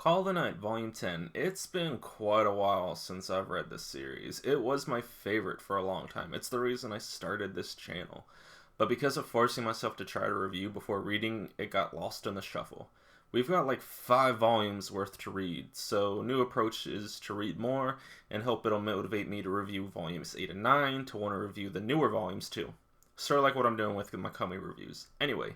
Call of the Night, Volume 10. It's been quite a while since I've read this series. It was my favorite for a long time. It's the reason I started this channel. But because of forcing myself to try to review before reading, it got lost in the shuffle. We've got like 5 volumes worth to read, so new approach is to read more and hope it'll motivate me to review volumes 8 and 9 to want to review the newer volumes too. Sort of like what I'm doing with my Kami reviews. Anyway,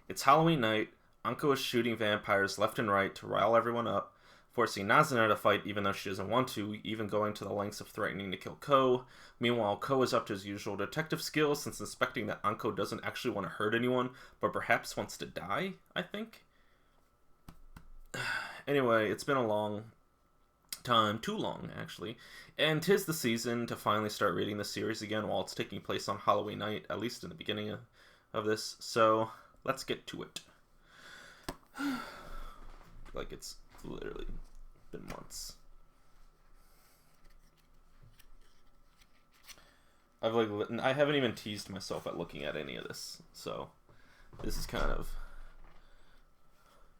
it's Halloween night. Anko is shooting vampires left and right to rile everyone up, forcing Nazuna to fight even though she doesn't want to, even going to the lengths of threatening to kill Ko. Meanwhile, Ko is up to his usual detective skills since suspecting that Anko doesn't actually want to hurt anyone, but perhaps wants to die, I think? Anyway, it's been a long time, too long actually, and 'tis the season to finally start reading the series again while it's taking place on Halloween night, at least in the beginning of this, so let's get to it. Like it's literally been months. I haven't even teased myself at looking at any of this, so this is kind of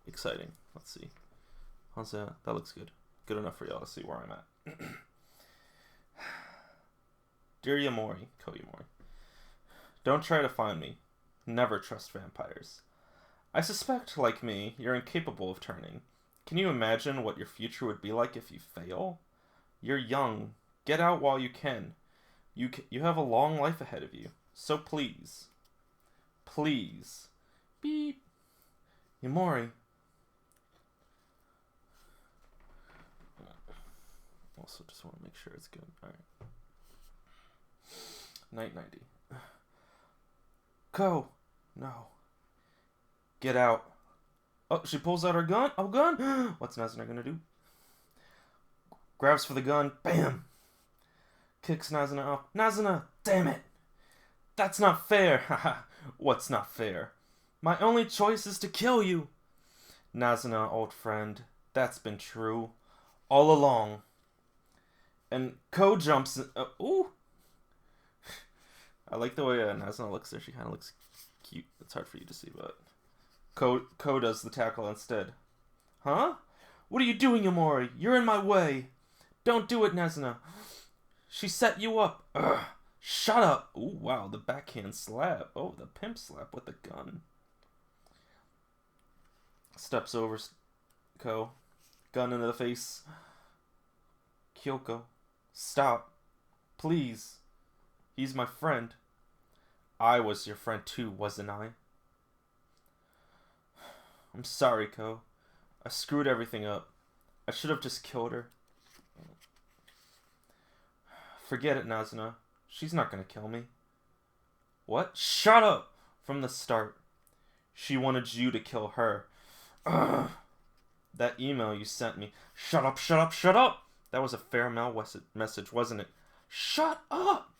exciting. Let's see. How's that? That looks good. Good enough for y'all to see where I'm at. Dear Yamori, Ko Yamori, don't try to find me. Never trust vampires. I suspect, like me, you're incapable of turning. Can you imagine what your future would be like if you fail? You're young. Get out while you can. You have a long life ahead of you. So please. Please. Beep. Yamori. Also, just want to make sure it's good. Alright. Night 90. Ko. No. Get out. Oh, she pulls out her gun. Oh, gun. What's Nazuna gonna do? Grabs for the gun. Bam. Kicks Nazuna off. Nazuna, damn it. That's not fair. Haha. What's not fair? My only choice is to kill you. Nazuna, old friend. That's been true. All along. And Ko jumps in. Ooh. I like the way Nazuna looks there. She kind of looks cute. It's hard for you to see, but Ko does the tackle instead. Huh? What are you doing, Yamori? You're in my way. Don't do it, Nazuna. She set you up. Ugh. Shut up. Ooh, wow, the backhand slap. Oh, the pimp slap with the gun. Steps over Ko. Gun into the face. Kyoko. Stop. Please. He's my friend. I was your friend too, wasn't I? I'm sorry, Ko. I screwed everything up. I should have just killed her. Forget it, Nazuna. She's not gonna kill me. What? Shut up! From the start. She wanted you to kill her. Ugh. That email you sent me. Shut up, shut up, shut up! That was a fair message, wasn't it? Shut up!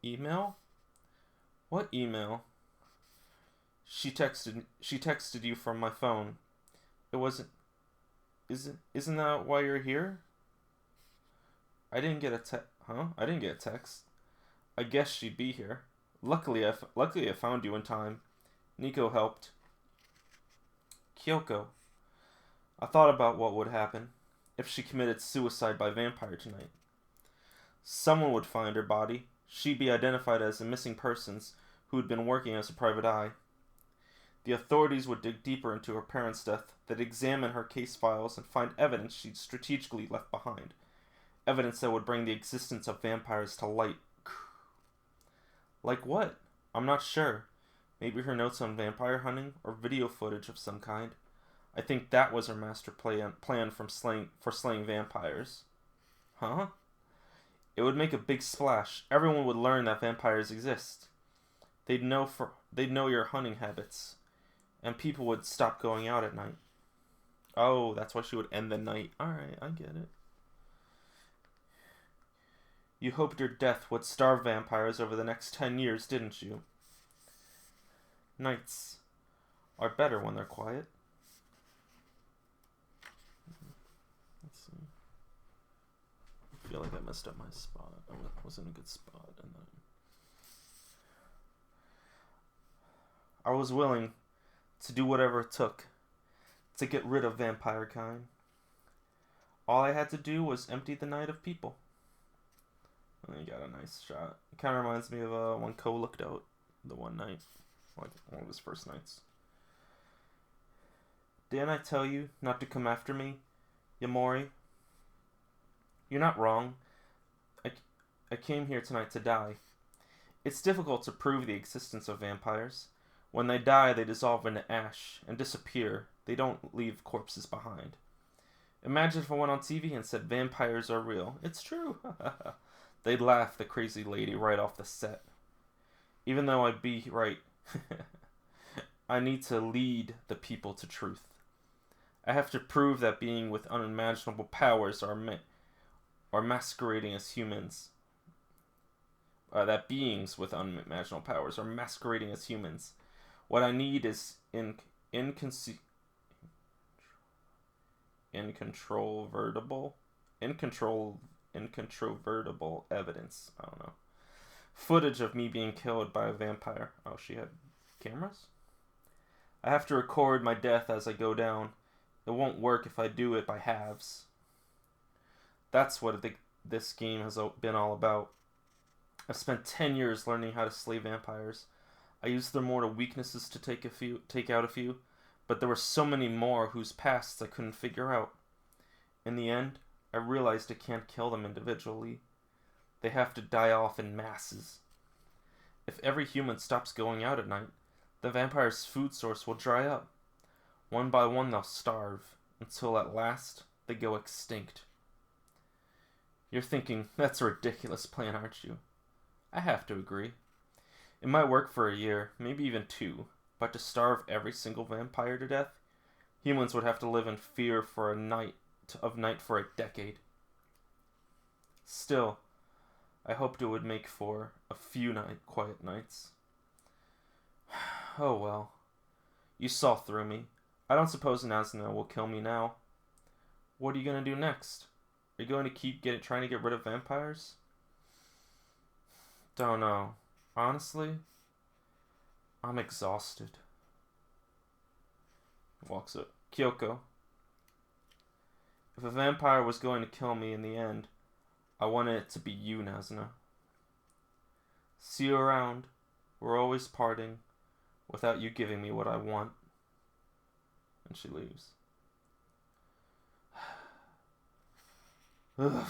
Email? What email? She texted you from my phone. It wasn't... Isn't that why you're here? I didn't get a I didn't get a text. I guess she'd be here. Luckily I found you in time. Nico helped. Kyoko. I thought about what would happen if she committed suicide by vampire tonight. Someone would find her body. She'd be identified as a missing persons who had been working as a private eye. The authorities would dig deeper into her parents' death. They'd examine her case files and find evidence she'd strategically left behind. Evidence that would bring the existence of vampires to light. Like what? I'm not sure. Maybe her notes on vampire hunting or video footage of some kind. I think that was her master plan for slaying vampires. Huh? It would make a big splash. Everyone would learn that vampires exist. They'd know your hunting habits, and people would stop going out at night. Oh, that's why she would end the night. Alright, I get it. You hoped your death would starve vampires over the next 10 years, didn't you? Nights are better when they're quiet. Let's see. I feel like I messed up my spot. I was in a good spot, and then I was willing to do whatever it took to get rid of vampire kind. All I had to do was empty the night of people. And he got a nice shot. It kind of reminds me of when Ko looked out the one night. Like one of his first nights. Didn't I tell you not to come after me, Yamori? You're not wrong. I came here tonight to die. It's difficult to prove the existence of vampires. When they die, they dissolve into ash and disappear. They don't leave corpses behind. Imagine if I went on TV and said vampires are real. It's true. They'd laugh the crazy lady right off the set. Even though I'd be right. I need to lead the people to truth. I have to prove that being with unimaginable powers are masquerading as humans. That beings with unimaginable powers are masquerading as humans. What I need is incontrovertible evidence. I don't know. Footage of me being killed by a vampire. Oh, she had cameras? I have to record my death as I go down. It won't work if I do it by halves. That's what this game has been all about. I've spent 10 years learning how to slay vampires. I used their mortal weaknesses to take out a few, but there were so many more whose pasts I couldn't figure out. In the end, I realized I can't kill them individually. They have to die off in masses. If every human stops going out at night, the vampire's food source will dry up. One by one they'll starve, until at last they go extinct. You're thinking, that's a ridiculous plan, aren't you? I have to agree. It might work for a year, maybe even 2, but to starve every single vampire to death, humans would have to live in fear for a night for a decade. Still, I hoped it would make for a few quiet nights. Oh well. You saw through me. I don't suppose Nazuna will kill me now. What are you going to do next? Are you going to keep trying to get rid of vampires? Don't know. Honestly, I'm exhausted. Walks up. Kyoko. If a vampire was going to kill me in the end, I wanted it to be you, Nazuna. See you around. We're always parting without you giving me what I want. And she leaves. Ugh.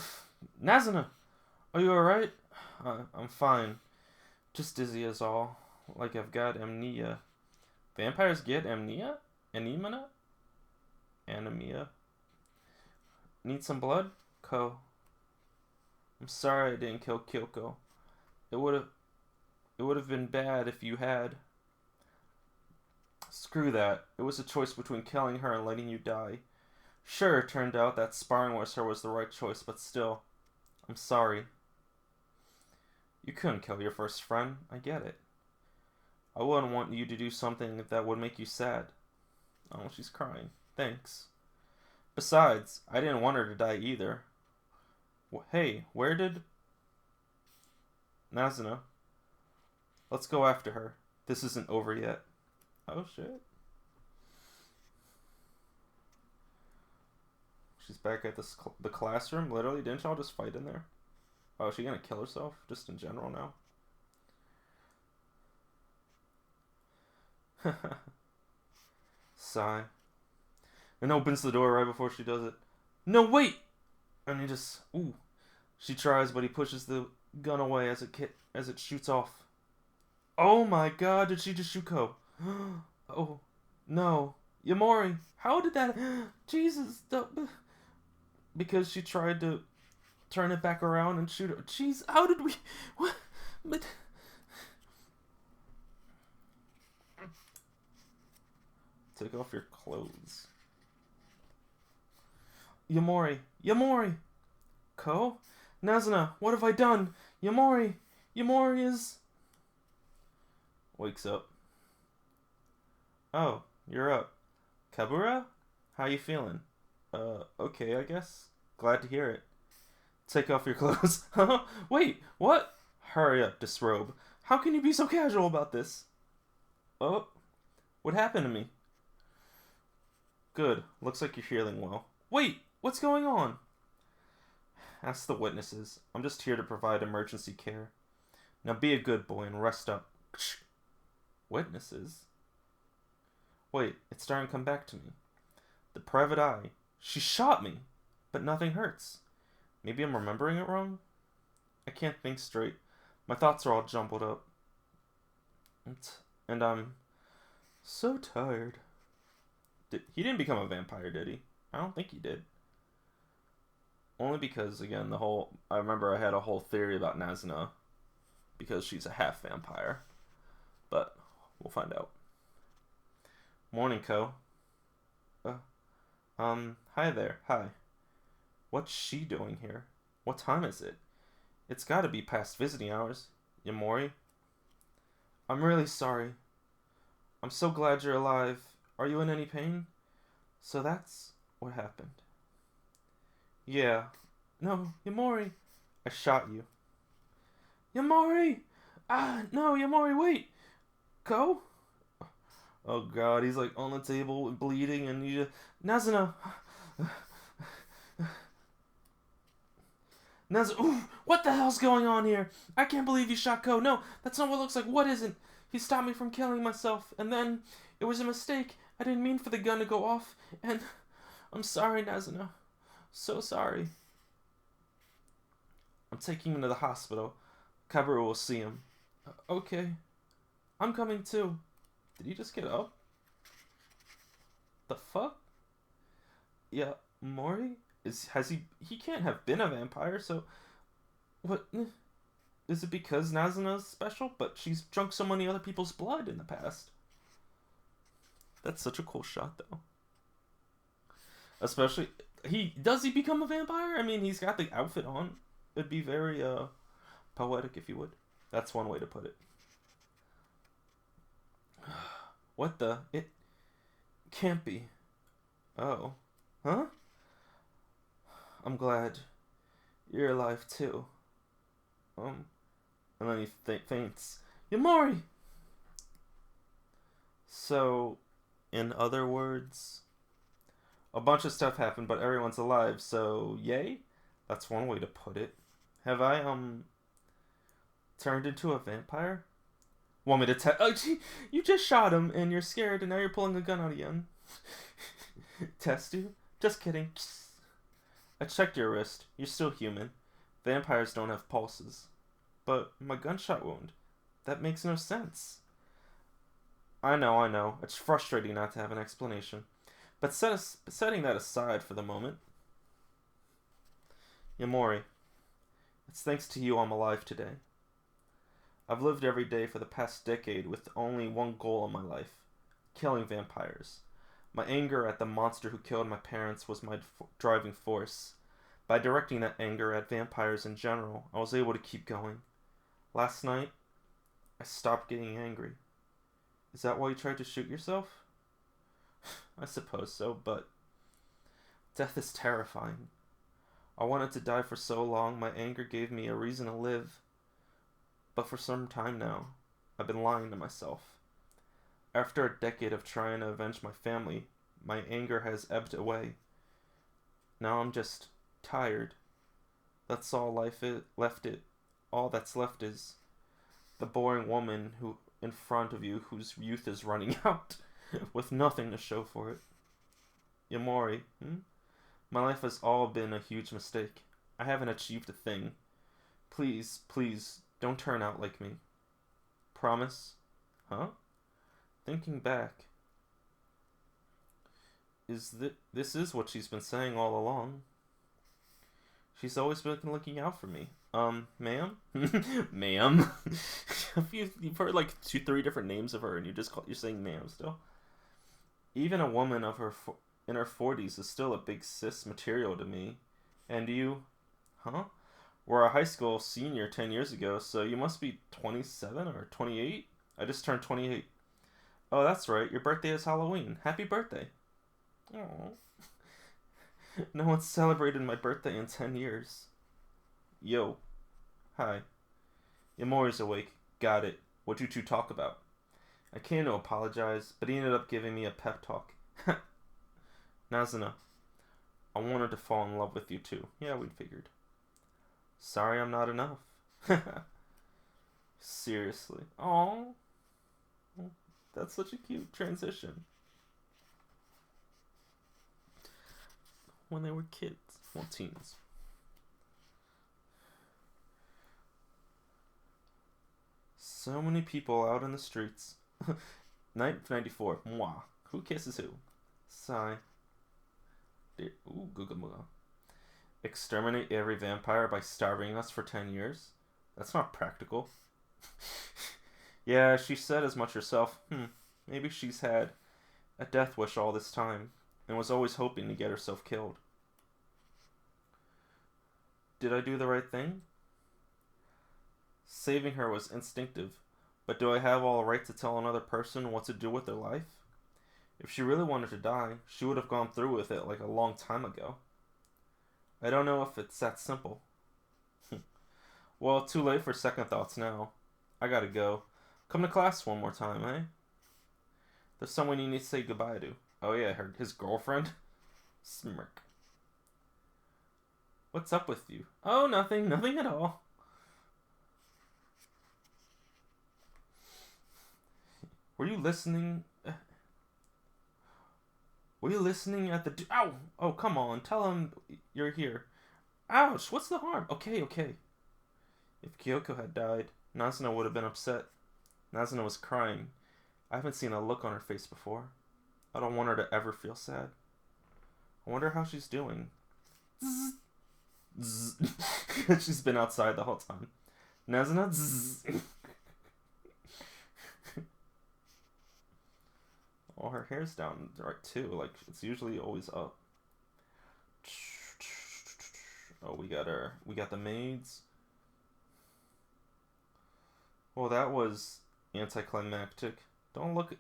Nazuna, are you alright? I'm fine. Just dizzy as all. Like I've got amnesia. Vampires get amnesia? Anemia? Anemia? Need some blood? Ko. I'm sorry I didn't kill Kyoko. It would have been bad if you had. Screw that. It was a choice between killing her and letting you die. Sure, it turned out that sparring with her was the right choice, but still. I'm sorry. You couldn't kill your first friend. I get it. I wouldn't want you to do something that would make you sad. Oh, she's crying. Thanks. Besides, I didn't want her to die either. Hey, where did... Nazuna. Let's go after her. This isn't over yet. Oh, shit. She's back at the classroom? Literally, didn't y'all just fight in there? Oh, is she gonna kill herself? Just in general now? Sigh. And opens the door right before she does it. No, wait! And he just... Ooh. She tries, but he pushes the gun away as it shoots off. Oh my god, did she just shoot Ko? Oh, no. Yamori, how did that... Jesus. Because she tried to turn it back around and shoot her. Jeez, how did we... What? But... Take off your clothes. Yamori. Yamori! Ko? Nazuna, what have I done? Yamori! Yamori is... Wakes up. Oh, you're up. Kabura? How you feeling? Okay, I guess. Glad to hear it. Take off your clothes. Wait, what? Hurry up, disrobe. How can you be so casual about this? Oh, what happened to me? Good. Looks like you're feeling well. Wait, What's going on? Ask the witnesses. I'm just here to provide emergency care. Now be a good boy and rest up. Witnesses? Wait, it's starting to come back to me. The private eye. She shot me, but nothing hurts. Maybe I'm remembering it wrong? I can't think straight. My thoughts are all jumbled up. And I'm so tired. He didn't become a vampire, did he? I don't think he did. Only because, again, I remember I had a whole theory about Nazuna because she's a half vampire. But we'll find out. Morning, Ko. Hi there. Hi. What's she doing here? What time is it? It's gotta be past visiting hours. Yamori? I'm really sorry. I'm so glad you're alive. Are you in any pain? So that's what happened. Yeah. No, Yamori. I shot you. Yamori! No, Yamori, wait! Ko? Oh god, he's like on the table bleeding and you just... Nazuna! Ooh, what the hell's going on here? I can't believe you shot Ko. No, that's not what it looks like. What isn't? He stopped me from killing myself, and then it was a mistake. I didn't mean for the gun to go off, and I'm sorry, Nazuna. So sorry. I'm taking him to the hospital. Kabaru will see him. Okay. I'm coming too. Did he just get up? The fuck? Yeah, Mori? He can't have been a vampire, so what is it because Nazuna's special, but she's drunk so many other people's blood in the past? That's such a cool shot though. Especially does he become a vampire? I mean, he's got the outfit on. It'd be very poetic if you would. That's one way to put it. What the? It can't be. Oh. Huh? I'm glad you're alive too. And then he faints. Yamori! So, in other words, a bunch of stuff happened, but everyone's alive, so yay? That's one way to put it. Have I, turned into a vampire? Want me to test? Oh, gee, you just shot him, and you're scared, and now you're pulling a gun out again. Test you? Just kidding. I checked your wrist. You're still human. Vampires don't have pulses. But my gunshot wound. That makes no sense. I know. It's frustrating not to have an explanation. But setting that aside for the moment. Yamori, it's thanks to you I'm alive today. I've lived every day for the past decade with only one goal in my life. Killing vampires. My anger at the monster who killed my parents was my driving force. By directing that anger at vampires in general, I was able to keep going. Last night, I stopped getting angry. Is that why you tried to shoot yourself? I suppose so, but death is terrifying. I wanted to die for so long, my anger gave me a reason to live. But for some time now, I've been lying to myself. After a decade of trying to avenge my family, my anger has ebbed away. Now I'm just tired. That's all all that's left is the boring woman who in front of you whose youth is running out with nothing to show for it. Yamori, my life has all been a huge mistake. I haven't achieved a thing. Please, don't turn out like me. Promise? Huh? Thinking back, this is what she's been saying all along. She's always been looking out for me. Ma'am? Ma'am? You've heard like 2-3 different names of her and you're saying ma'am still. Even a woman in her 40s is still a big sis material to me. And you, were a high school senior 10 years ago, so you must be 27 or 28? I just turned 28. Oh, that's right. Your birthday is Halloween. Happy birthday. Oh. No one's celebrated my birthday in 10 years. Yo. Hi. Yamori's awake. Got it. What'd you two talk about? I came to apologize, but he ended up giving me a pep talk. Nazuna. I wanted to fall in love with you too. Yeah, we'd figured. Sorry I'm not enough. Seriously. Oh, that's such a cute transition. When they were kids. Well, teens. So many people out in the streets. Night 94. Mwah. Who kisses who? Sigh. Ooh, Googa Exterminate every vampire by starving us for 10 years? That's not practical. Yeah, she said as much herself. Maybe she's had a death wish all this time and was always hoping to get herself killed. Did I do the right thing? Saving her was instinctive, but do I have all the right to tell another person what to do with their life? If she really wanted to die, she would have gone through with it like a long time ago. I don't know if it's that simple. Well, too late for second thoughts now. I gotta go. Come to class one more time, eh? There's someone you need to say goodbye to. Oh yeah, his girlfriend? Smirk. What's up with you? Oh, nothing. Nothing at all. Were you listening? Were you listening at the... Ow! Oh, come on. Tell him you're here. Ouch! What's the harm? Okay. If Kyoko had died, Nazuna would have been upset. Nazuna was crying. I haven't seen a look on her face before. I don't want her to ever feel sad. I wonder how she's doing. Zzz. Zzz. She's been outside the whole time. Nazuna? Zzz. Oh, her hair's down right too. Like, it's usually always up. Oh, we got the maids. Well, that was anticlimactic. Don't look a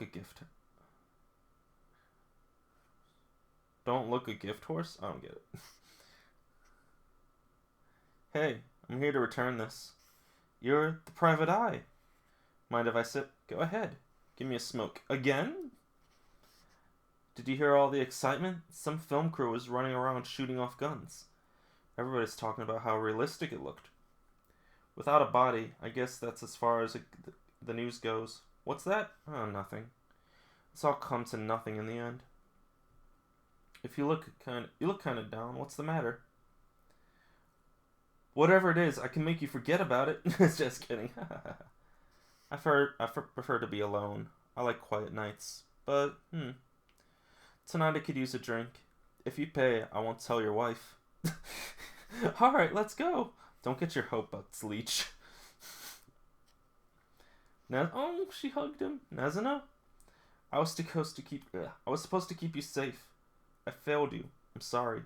gift. Don't look a gift horse? I don't get it. Hey, I'm here to return this. You're the private eye. Mind if I sit? Go ahead. Give me a smoke. Again? Did you hear all the excitement? Some film crew was running around shooting off guns. Everybody's talking about how realistic it looked. Without a body, I guess that's as far as the news goes. What's that? Oh, nothing. It's all come to nothing in the end. If you look kind of down. What's the matter? Whatever it is, I can make you forget about it. Just kidding. I prefer to be alone. I like quiet nights. But, tonight I could use a drink. If you pay, I won't tell your wife. Alright, let's go. Don't get your hope ups, leech. Oh, she hugged him. Nazuna? I was supposed to keep you safe. I failed you. I'm sorry.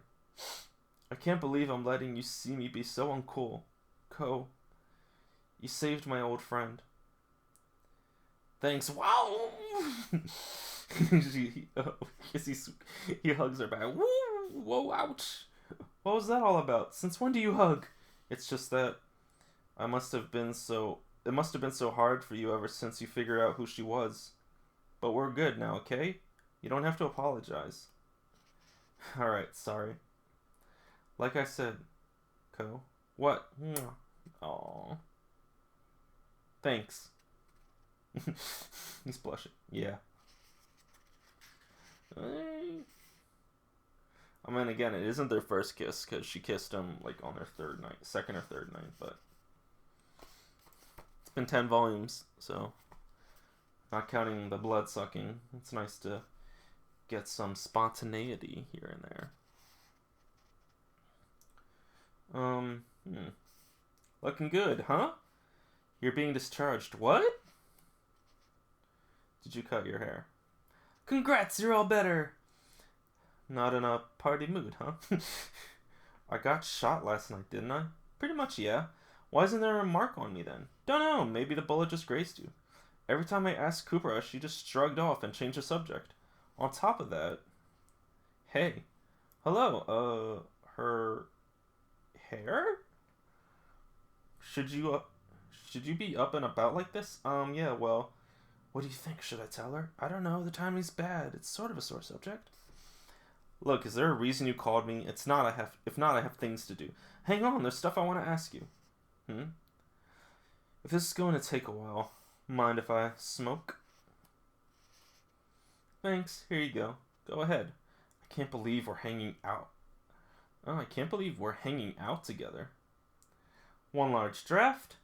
I can't believe I'm letting you see me be so uncool. Ko, you saved my old friend. Thanks. Wow. He hugs her back. Woo! Whoa! Ouch! What was that all about? Since when do you hug? It's just that it must have been so hard for you ever since you figured out who she was. But we're good now, okay? You don't have to apologize. Alright, sorry. Like I said, Ko. What? Aww. Thanks. He's blushing. Yeah. I mean, again, it isn't their first kiss, because she kissed him, like, on their second or third night, but it's been 10 volumes, so not counting the blood sucking, it's nice to get some spontaneity here and there. Looking good, huh? You're being discharged. What? Did you cut your hair? Congrats, you're all better! Not in a party mood, huh? I got shot last night, didn't I? Pretty much, yeah. Why isn't there a mark on me then? Don't know, maybe the bullet just grazed you. Every time I asked Kupra, she just shrugged off and changed the subject. On top of that... Hey. Hello, her... hair? Should you be up and about like this? Yeah, well... What do you think? Should I tell her? I don't know, the timing's bad. It's sort of a sore subject. Look, is there a reason you called me? It's not. If not, I have things to do. Hang on, there's stuff I want to ask you. Hmm? If this is going to take a while, mind if I smoke? Thanks, here you go. Go ahead. I can't believe we're hanging out. Oh, I can't believe we're hanging out together. One large draft,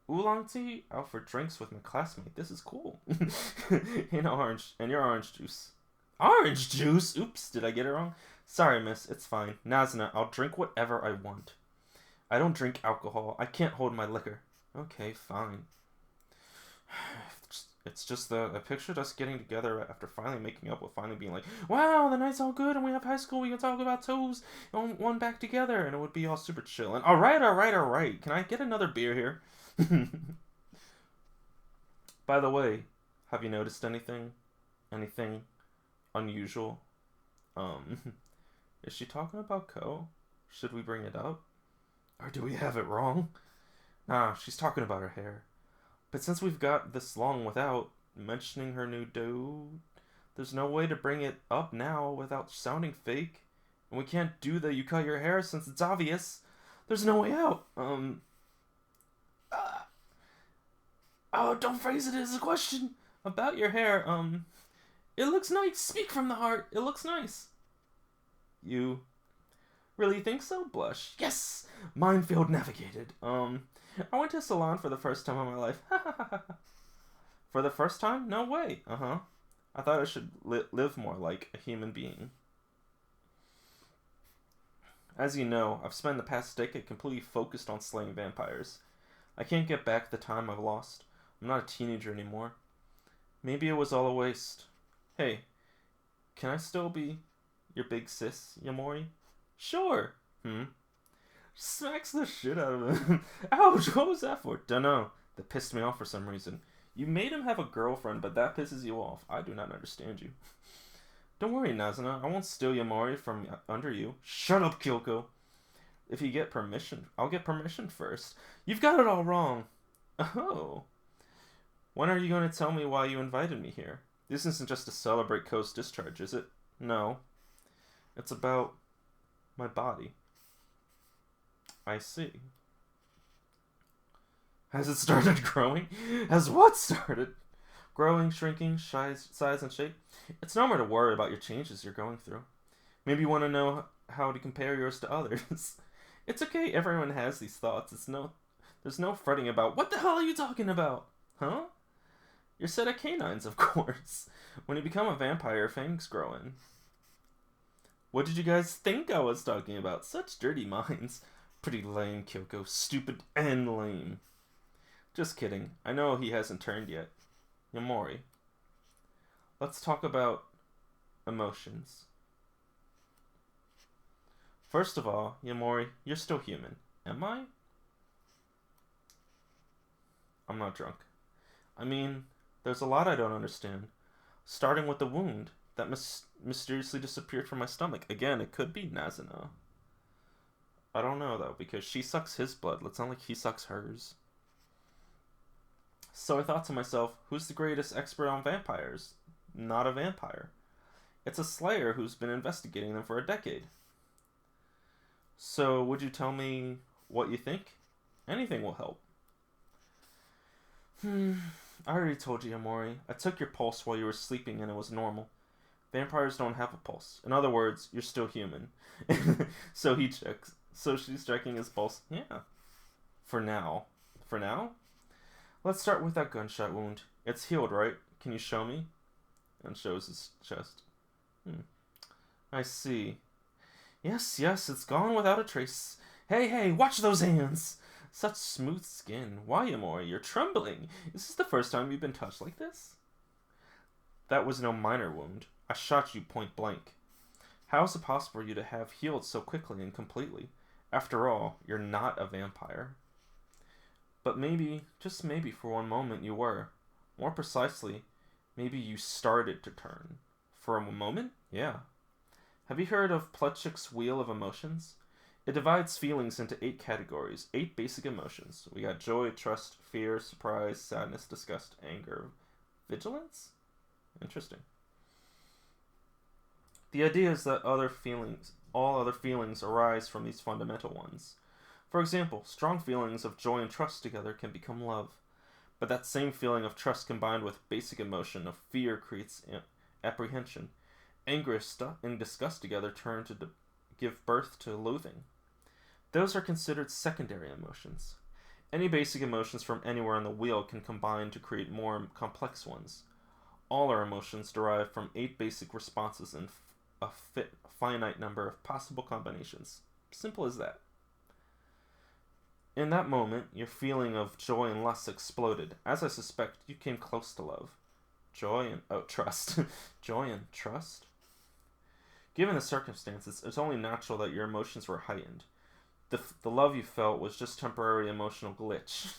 oolong tea, out for drinks with my classmate. This is cool. And your orange juice. Orange juice? Oops, did I get it wrong? Sorry, miss, it's fine. Nazna, I'll drink whatever I want. I don't drink alcohol. I can't hold my liquor. Okay, fine. It's just I pictured us getting together after finally making up with finally being like, wow, the night's all good and we have high school, we can talk about toes and one back together and it would be all super chill. And alright. Can I get another beer here? By the way, have you noticed anything? Anything unusual? Is she talking about Ko? Should we bring it up? Or do we have it wrong? Nah, she's talking about her hair. But since we've got this long without mentioning her new dude, there's no way to bring it up now without sounding fake. And we can't do the you cut your hair since it's obvious. There's no way out. Oh, don't phrase it as a question. About your hair, it looks nice. Speak from the heart. It looks nice. You really think so? Blush. Yes! Minefield navigated. I went to a salon for the first time in my life. For the first time? No way. I thought I should live more like a human being. As you know, I've spent the past decade completely focused on slaying vampires. I can't get back the time I've lost. I'm not a teenager anymore. Maybe it was all a waste. Hey, can I still be your big sis, Yamori? Sure. Smacks the shit out of him. Ouch, what was that for? Dunno. That pissed me off for some reason. You made him have a girlfriend, but that pisses you off. I do not understand you. Don't worry, Nazuna. I won't steal Yamori from under you. Shut up, Kyoko. If you get permission, I'll get permission first. You've got it all wrong. Oh. When are you going to tell me why you invited me here? This isn't just to celebrate Ko's discharge, is it? No. It's about my body. I see. Has it started growing? Has what started? Growing, shrinking, size and shape? It's normal to worry about your changes you're going through. Maybe you want to know how to compare yours to others. It's okay, everyone has these thoughts. There's no fretting about, what the hell are you talking about? Huh? Your set of canines, of course. When you become a vampire, fangs grow in. What did you guys think I was talking about? Such dirty minds. Pretty lame, Kyoko. Stupid and lame. Just kidding. I know he hasn't turned yet. Yamori. Let's talk about emotions. First of all, Yamori, you're still human. Am I? I'm not drunk. I mean, there's a lot I don't understand. Starting with the wound that mysteriously disappeared from my stomach. Again, it could be Nazuna. I don't know, though, because she sucks his blood. It's not like he sucks hers. So I thought to myself, who's the greatest expert on vampires? Not a vampire. It's a slayer who's been investigating them for a decade. So, would you tell me what you think? Anything will help. I already told you, Yamori. I took your pulse while you were sleeping and it was normal. Vampires don't have a pulse. In other words, you're still human. So he checks. So she's checking his pulse. Yeah. For now. For now? Let's start with that gunshot wound. It's healed, right? Can you show me? And shows his chest. I see. Yes, it's gone without a trace. Hey, watch those hands! Such smooth skin. Why, Yamori? You're trembling. Is this the first time you've been touched like this? That was no minor wound. I shot you point blank. How is it possible for you to have healed so quickly and completely? After all, you're not a vampire. But maybe, just maybe for one moment you were. More precisely, maybe you started to turn. For a moment? Yeah. Have you heard of Plutchik's Wheel of Emotions? It divides feelings into 8 categories, 8 basic emotions. We got joy, trust, fear, surprise, sadness, disgust, anger, vigilance? Interesting. The idea is that all other feelings arise from these fundamental ones. For example, strong feelings of joy and trust together can become love. But that same feeling of trust combined with basic emotion of fear creates apprehension. Anger and disgust together turn to give birth to loathing. Those are considered secondary emotions. Any basic emotions from anywhere on the wheel can combine to create more complex ones. All our emotions derive from 8 basic responses and a finite number of possible combinations. Simple as that. In that moment, your feeling of joy and lust exploded. As I suspect, you came close to love. Trust. Joy and trust? Given the circumstances, it's only natural that your emotions were heightened. The love you felt was just temporary emotional glitch.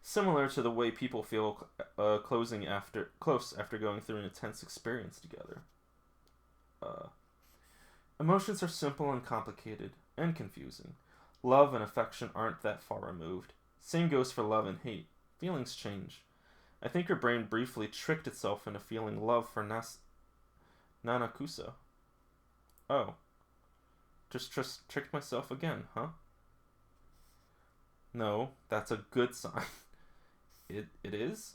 Similar to the way people feel close after going through an intense experience together. Emotions are simple and complicated, and confusing. Love and affection aren't that far removed. Same goes for love and hate. Feelings change. I think your brain briefly tricked itself into feeling love for Nanakusa. Oh. Just tricked myself again, huh? No, that's a good sign. It is?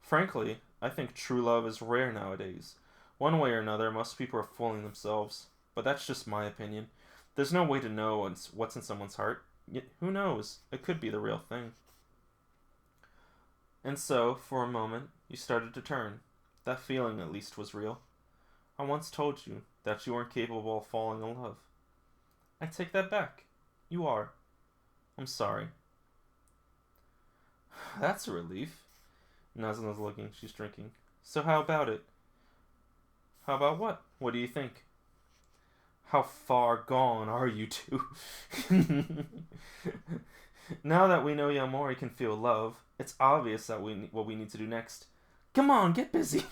Frankly, I think true love is rare nowadays. One way or another, most people are fooling themselves. But that's just my opinion. There's no way to know what's in someone's heart. Yet, who knows? It could be the real thing. And so, for a moment, you started to turn. That feeling, at least, was real. I once told you that you weren't capable of falling in love. I take that back. You are. I'm sorry. That's a relief. Nazuna's looking. She's drinking. So how about it? How about what? What do you think? How far gone are you two? Now that we know Yamori can feel love, it's obvious that what we need to do next. Come on, get busy.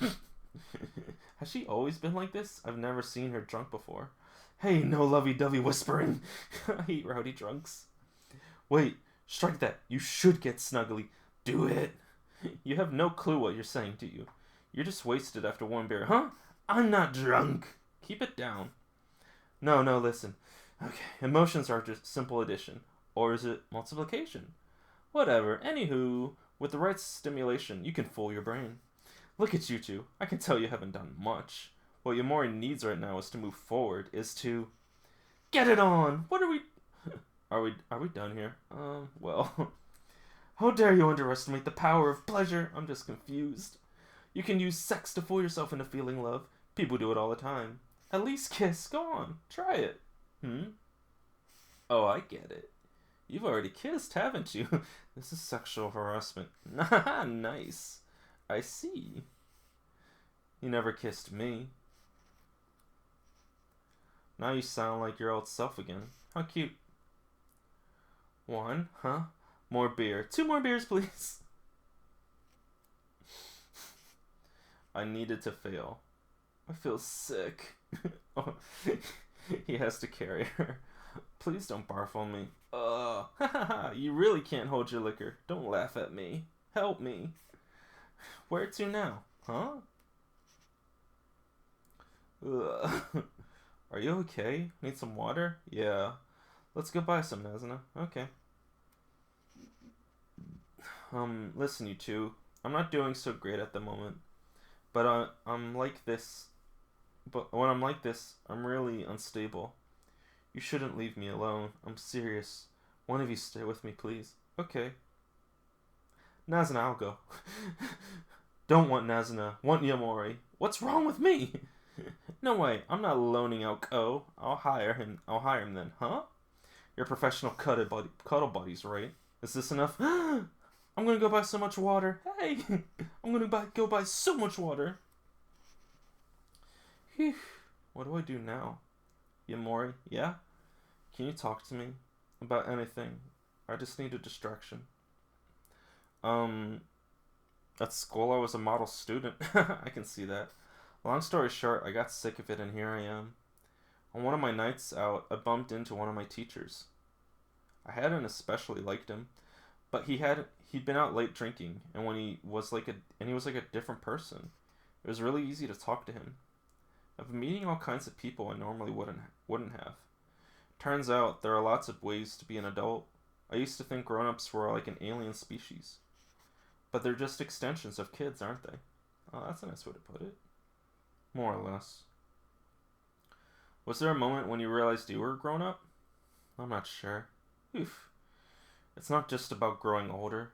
Has she always been like this? I've never seen her drunk before. Hey, no lovey-dovey whispering. I hate rowdy drunks. Wait, strike that. You should get snuggly. Do it. You have no clue what you're saying, do you? You're just wasted after one beer, huh? I'm not drunk. Keep it down. No, listen. Okay, emotions are just simple addition. Or is it multiplication? Whatever. Anywho, with the right stimulation, you can fool your brain. Look at you two. I can tell you haven't done much. What Yamori needs right now is to move forward, is to... Get it on! What are we... Are we done here? Well... How dare you underestimate the power of pleasure? I'm just confused. You can use sex to fool yourself into feeling love. People do it all the time. At least kiss. Go on. Try it. Oh, I get it. You've already kissed, haven't you? This is sexual harassment. Nice. I see. You never kissed me. Now you sound like your old self again. How cute. 1, huh? More beer. 2 more beers, please. I needed to fail. I feel sick. Oh, he has to carry her. Please don't barf on me. You really can't hold your liquor. Don't laugh at me. Help me. Where to now? Huh? Are you okay? Need some water? Yeah. Let's go buy some, Nazuna. Okay. Listen, you two. I'm not doing so great at the moment. But I'm like this. But when I'm like this, I'm really unstable. You shouldn't leave me alone. I'm serious. One of you stay with me, please. Okay. Nazuna, I'll go. Don't want Nazuna. Want Yamori. What's wrong with me? No way. I'm not loaning out Ko. I'll hire him then, huh? You're professional cuddle buddies, right? Is this enough? I'm gonna go buy so much water. Hey! I'm gonna go buy so much water. Whew. What do I do now? Yamori, yeah? Can you talk to me about anything? I just need a distraction. At school I was a model student. I can see that. Long story short, I got sick of it and here I am. On one of my nights out, I bumped into one of my teachers. I hadn't especially liked him, but he'd been out late drinking, and he was like a different person. It was really easy to talk to him. I've been meeting all kinds of people I normally wouldn't have. Turns out there are lots of ways to be an adult. I used to think grown-ups were like an alien species. But they're just extensions of kids, aren't they? Oh, that's a nice way to put it. More or less. Was there a moment when you realized you were a grown-up? I'm not sure. Oof. It's not just about growing older.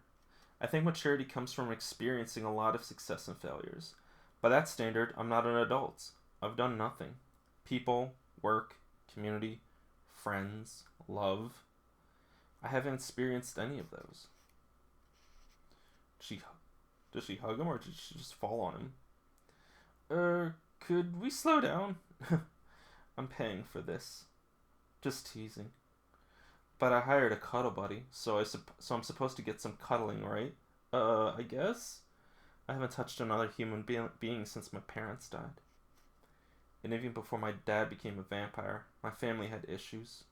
I think maturity comes from experiencing a lot of success and failures. By that standard, I'm not an adult. I've done nothing. People, work, community, friends, love. I haven't experienced any of those. Does she hug him or did she just fall on him? Could we slow down? I'm paying for this. Just teasing. But I hired a cuddle buddy, so I'm supposed to get some cuddling, right? I guess? I haven't touched another human being since my parents died. And even before my dad became a vampire, my family had issues.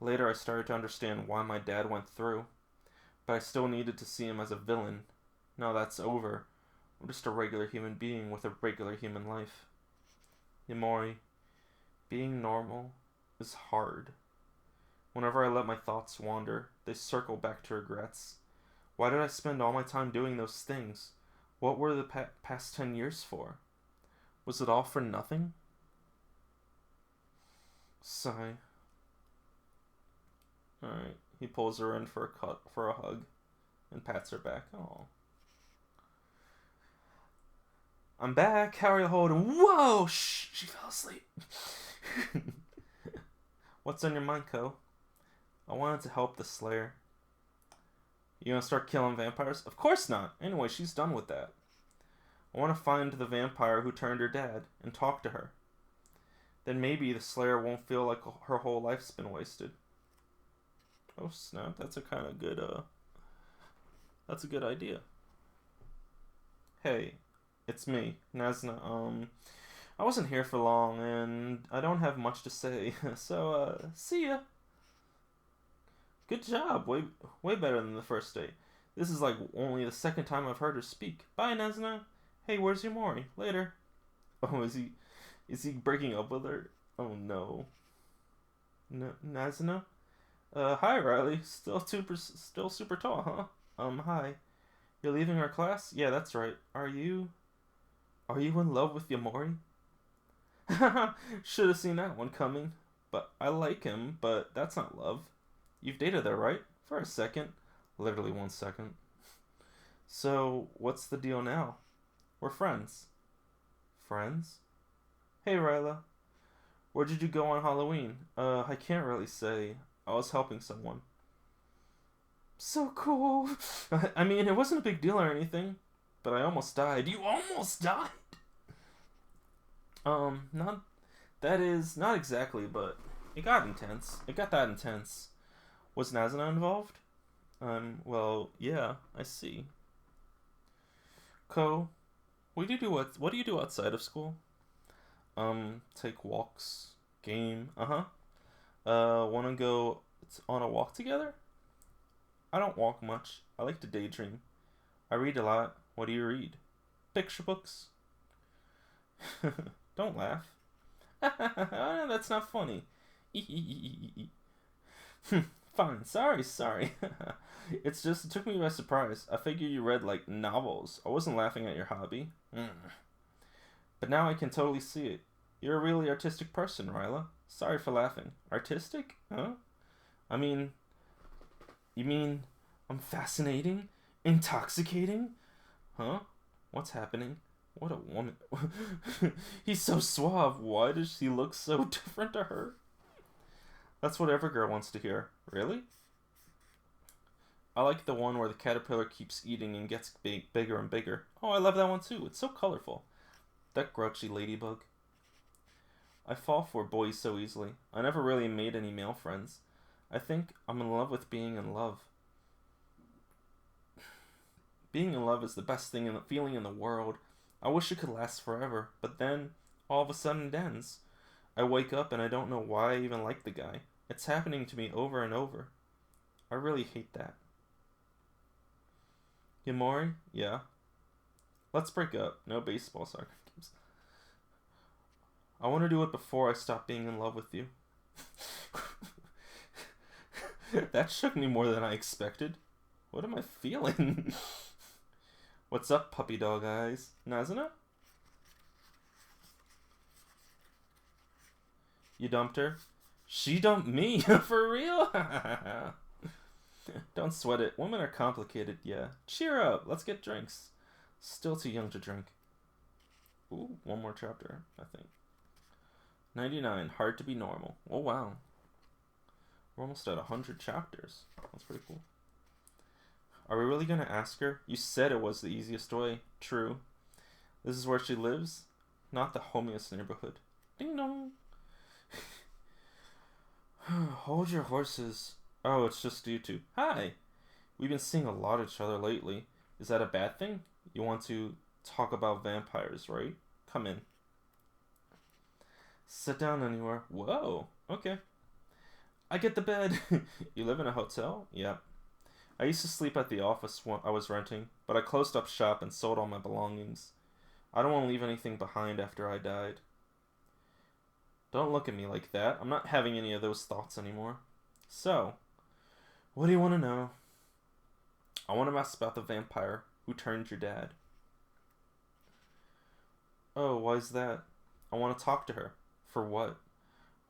Later I started to understand why my dad went through, but I still needed to see him as a villain. Now that's over. I'm just a regular human being with a regular human life. Yamori, being normal is hard. Whenever I let my thoughts wander, they circle back to regrets. Why did I spend all my time doing those things? What were the past 10 years for? Was it all for nothing? Sigh. Alright, he pulls her in for a hug and pats her back. Oh. I'm back. How are you holding? Whoa! Shh! She fell asleep. What's on your mind, Ko? I wanted to help the Slayer. You gonna start killing vampires? Of course not. Anyway, she's done with that. I want to find the vampire who turned her dad and talk to her. Then maybe the Slayer won't feel like her whole life's been wasted. Oh snap! That's a kind of good. That's a good idea. Hey, it's me, Nazna. I wasn't here for long, and I don't have much to say. So, see ya. Good job. Way better than the first date. This is like only the second time I've heard her speak. Bye, Nazna. Hey, where's Yamori? Later. Oh, is he breaking up with her? Oh no. Nazna? Hi, Riley. Still super tall, huh? Hi. You're leaving our class? Yeah, that's right. Are you in love with Yamori? Should have seen that one coming. But I like him, but that's not love. You've dated her, right? For a second. Literally 1 second. So, what's the deal now? We're friends. Friends? Hey, Ryla. Where did you go on Halloween? I can't really say. I was helping someone. So cool. I mean, it wasn't a big deal or anything, but I almost died. You almost died? Not exactly, but it got intense. It got that intense. Was Nazana involved? Well, yeah, I see. Ko, what do you do outside of school? Take walks, game, wanna go on a walk together? I don't walk much. I like to daydream. I read a lot. What do you read? Picture books. Don't laugh. That's not funny. Fine. Sorry. It took me by surprise. I figured you read, like, novels. I wasn't laughing at your hobby. But now I can totally see it. You're a really artistic person, Ryla. Sorry for laughing. Artistic? Huh? You mean I'm fascinating? Intoxicating? Huh? What's happening? What a woman. He's so suave. Why does he look so different to her? That's what every girl wants to hear. Really? I like the one where the caterpillar keeps eating and gets bigger and bigger. Oh, I love that one too. It's so colorful. That grouchy ladybug. I fall for boys so easily. I never really made any male friends. I think I'm in love with being in love. Being in love is the best feeling in the world. I wish it could last forever, but then all of a sudden it ends. I wake up and I don't know why I even like the guy. It's happening to me over and over. I really hate that. Yamori? Yeah. Let's break up. No baseball, soccer games. I want to do it before I stop being in love with you. That shook me more than I expected. What am I feeling? What's up, puppy dog eyes? Nazuna? You dumped her? She dumped me? For real? Don't sweat it. Women are complicated, yeah. Cheer up. Let's get drinks. Still too young to drink. Ooh, one more chapter, I think. 99. Hard to be normal. Oh, wow. We're almost at 100 chapters. That's pretty cool. Are we really going to ask her? You said it was the easiest way. True. This is where she lives? Not the homiest neighborhood. Ding dong. Hold your horses. Oh, it's just you two. Hi. We've been seeing a lot of each other lately. Is that a bad thing? You want to talk about vampires, right? Come in. Sit down anywhere. Whoa. Okay. I get the bed. You live in a hotel? Yep. I used to sleep at the office I was renting, but I closed up shop and sold all my belongings. I don't want to leave anything behind after I died. Don't look at me like that. I'm not having any of those thoughts anymore. So, what do you want to know? I want to ask about the vampire who turned your dad. Oh, why's that? I want to talk to her. For what?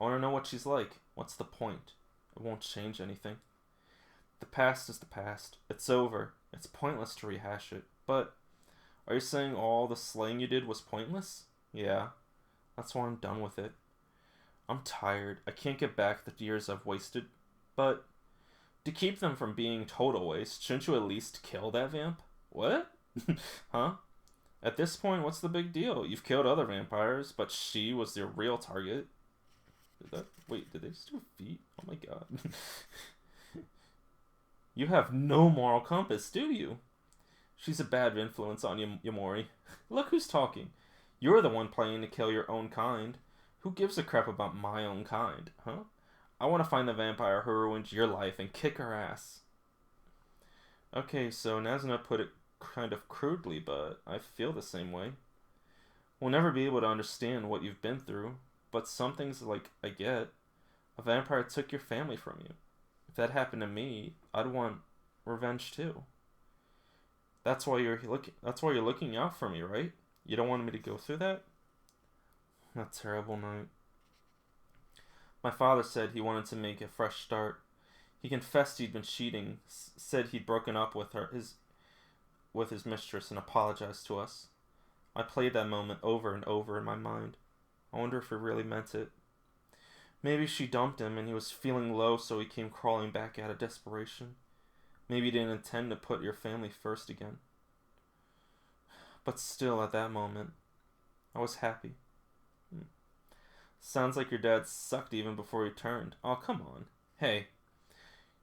I want to know what she's like. What's the point? It won't change anything. The past is the past. It's over. It's pointless to rehash it. But, are you saying all the slaying you did was pointless? Yeah. That's why I'm done with it. I'm tired. I can't get back the years I've wasted. But, to keep them from being total waste, shouldn't you at least kill that vamp? What? Huh? At this point, what's the big deal? You've killed other vampires, but she was your real target. Wait, did they just do feet? Oh my god. You have no moral compass, do you? She's a bad influence on Yamori. Look who's talking. You're the one planning to kill your own kind. Who gives a crap about my own kind, huh? I want to find the vampire who ruined your life and kick her ass. Okay, so Nazuna put it kind of crudely, but I feel the same way. We'll never be able to understand what you've been through, but some things like I get. A vampire took your family from you. If that happened to me, I'd want revenge too. That's why you're looking out for me, right? You don't want me to go through that? That terrible night. My father said he wanted to make a fresh start. He confessed he'd been cheating, said he'd broken up with his mistress and apologized to us. I played that moment over and over in my mind. I wonder if he really meant it. Maybe she dumped him and he was feeling low, so he came crawling back out of desperation. Maybe he didn't intend to put your family first again. But still, at that moment, I was happy. Sounds like your dad sucked even before he turned. Oh, come on. Hey,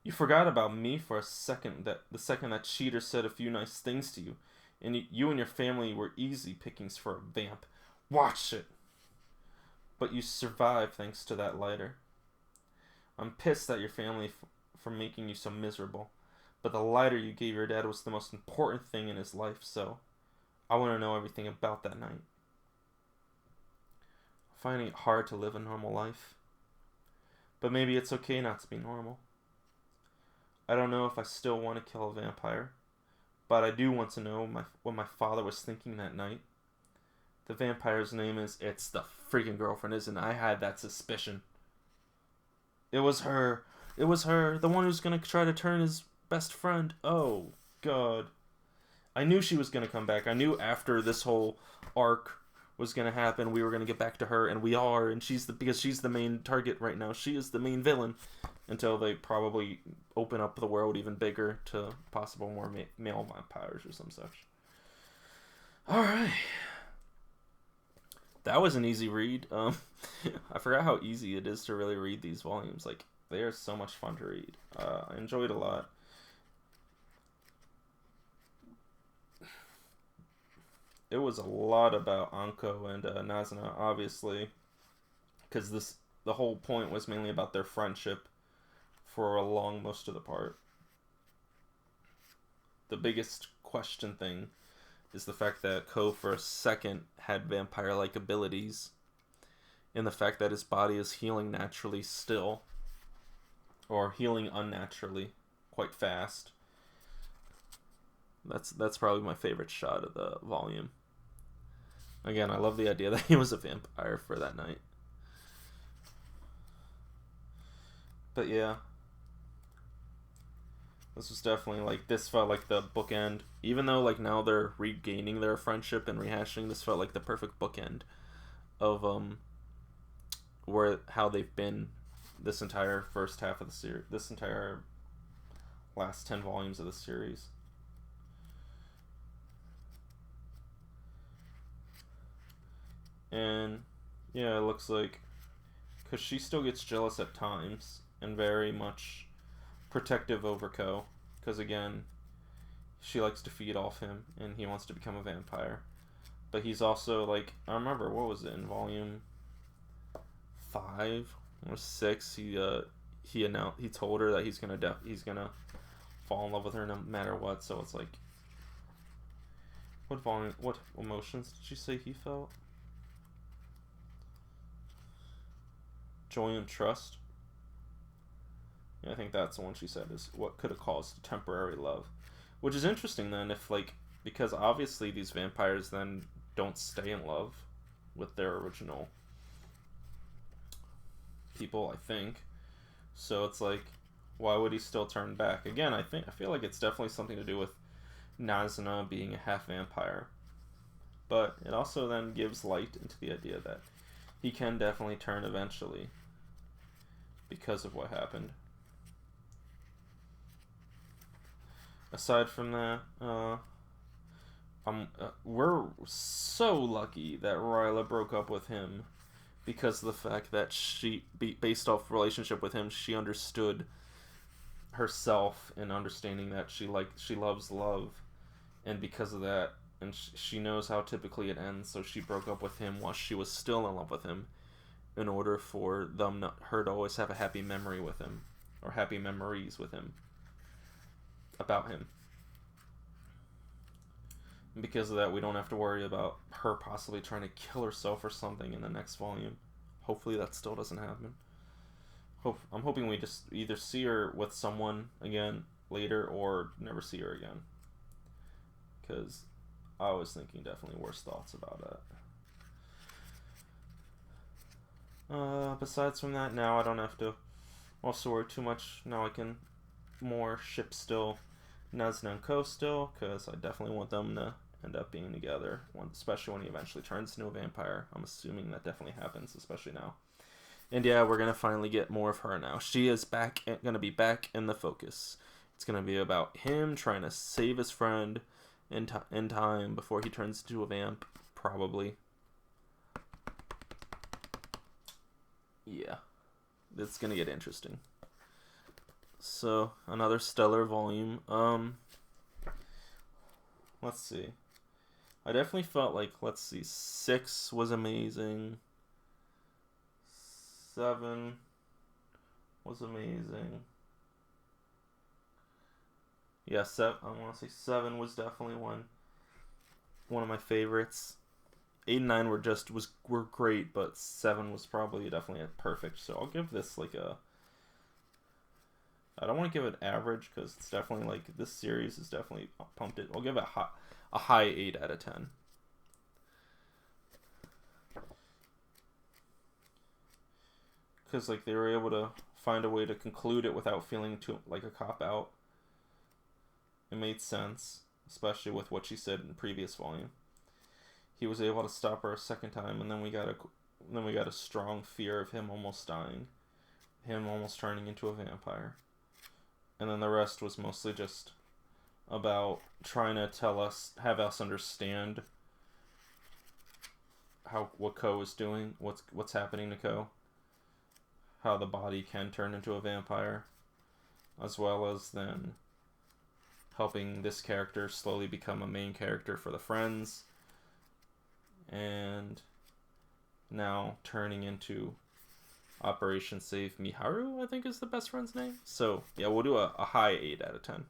you forgot about me for a second. The second that cheater said a few nice things to you, and you and your family were easy pickings for a vamp. Watch it. But you survived thanks to that lighter. I'm pissed at your family for making you so miserable, but the lighter you gave your dad was the most important thing in his life, so I want to know everything about that night. Finding it hard to live a normal life. But maybe it's okay not to be normal. I don't know if I still want to kill a vampire, but I do want to know what my father was thinking that night. The vampire's name is... It's the freaking girlfriend, isn't it? I had that suspicion. It was her. It was her. The one who's going to try to turn his best friend. Oh, God. I knew she was going to come back. I knew after this whole arc was going to happen, we were going to get back to her, and we are, and because she's the main target right now. She is the main villain until they probably open up the world even bigger to possible more male vampires or some such. Alright. That was an easy read. I forgot how easy it is to really read these volumes. Like, they are so much fun to read. I enjoyed a lot. It was a lot about Anko and Nazuna, obviously, because the whole point was mainly about their friendship for along most of the part. The biggest question thing is the fact that Ko for a second had vampire-like abilities, in the fact that his body is healing naturally still, or healing unnaturally quite fast. That's probably my favorite shot of the volume. Again, I love the idea that he was a vampire for that night. But yeah, this was definitely like, this felt like the bookend. Even though like now they're regaining their friendship and rehashing, this felt like the perfect bookend of where how they've been this entire first half of the series, this entire last 10 volumes of the series. And yeah, it looks like, because she still gets jealous at times and very much protective over Ko, because again, she likes to feed off him and he wants to become a vampire. But he's also like, I remember, what was it, in volume 5 or 6, he announced, he told her that he's gonna fall in love with her no matter what. So it's like, what emotions did she say he felt? Joy and trust. Yeah, I think that's the one she said is what could have caused temporary love. Which is interesting then, if like, because obviously these vampires then don't stay in love with their original people, I think. So it's like, why would he still turn back? Again, I feel like it's definitely something to do with Nazuna being a half vampire. But it also then gives light into the idea that he can definitely turn eventually because of what happened. Aside from that, we're so lucky that Ryla broke up with him, because of the fact that she, based off relationship with him, she understood herself and understanding that she loves love, and because of that, and she knows how typically it ends, so she broke up with him while she was still in love with him, in order for her to always have a happy memory with him, or happy memories with him, about him. And because of that, we don't have to worry about her possibly trying to kill herself or something in the next volume. Hopefully that still doesn't happen. I'm hoping we just either see her with someone again later or never see her again. Because I was thinking definitely worse thoughts about that. Besides from that, now I don't have to also worry too much. Now I can more ship still Nazuna and Ko still, because I definitely want them to end up being together, especially when he eventually turns into a vampire. I'm assuming that definitely happens, especially now. And yeah, we're going to finally get more of her now. She is going to be back in the focus. It's going to be about him trying to save his friend in time before he turns into a vamp, probably. Yeah, it's going to get interesting. So, another stellar volume. Let's see. I definitely felt like, 6 was amazing. 7 was amazing. Yeah, I want to say 7 was definitely one of my favorites. 8 and 9 were great, but 7 was probably definitely perfect. So I'll give this like a, I don't want to give it average, because it's definitely like, this series is definitely pumped it. I'll give it a high 8 out of 10. Because like they were able to find a way to conclude it without feeling too like a cop out. It made sense, especially with what she said in the previous volume. He was able to stop her a second time, and then we got a strong fear of him almost dying, him almost turning into a vampire. And then the rest was mostly just about trying to have us understand what Ko is doing, what's happening to Ko, how the body can turn into a vampire, as well as then helping this character slowly become a main character for the friends, and now turning into Operation Save Miharu, I think is the best friend's name. So yeah, we'll do a high 8 out of 10.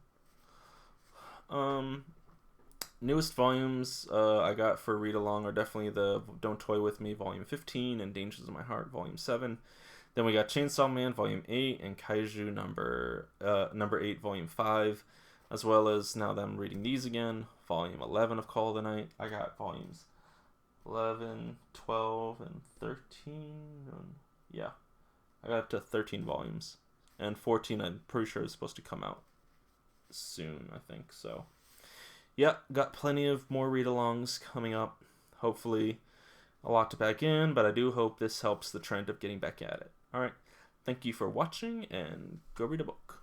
Newest volumes I got for read along are definitely the Don't Toy With Me Volume 15 and Dangers of My Heart Volume 7. Then we got Chainsaw Man Volume 8 and Kaiju number 8 Volume 5, as well as, now that I'm reading these again, Volume 11 of Call of the Night. I got volumes 11, 12, and 13. Yeah, I got up to 13 volumes. And 14 I'm pretty sure is supposed to come out soon, I think. So, yeah, got plenty of more read-alongs coming up. Hopefully a lot to pack in, but I do hope this helps the trend of getting back at it. Alright, thank you for watching, and go read a book.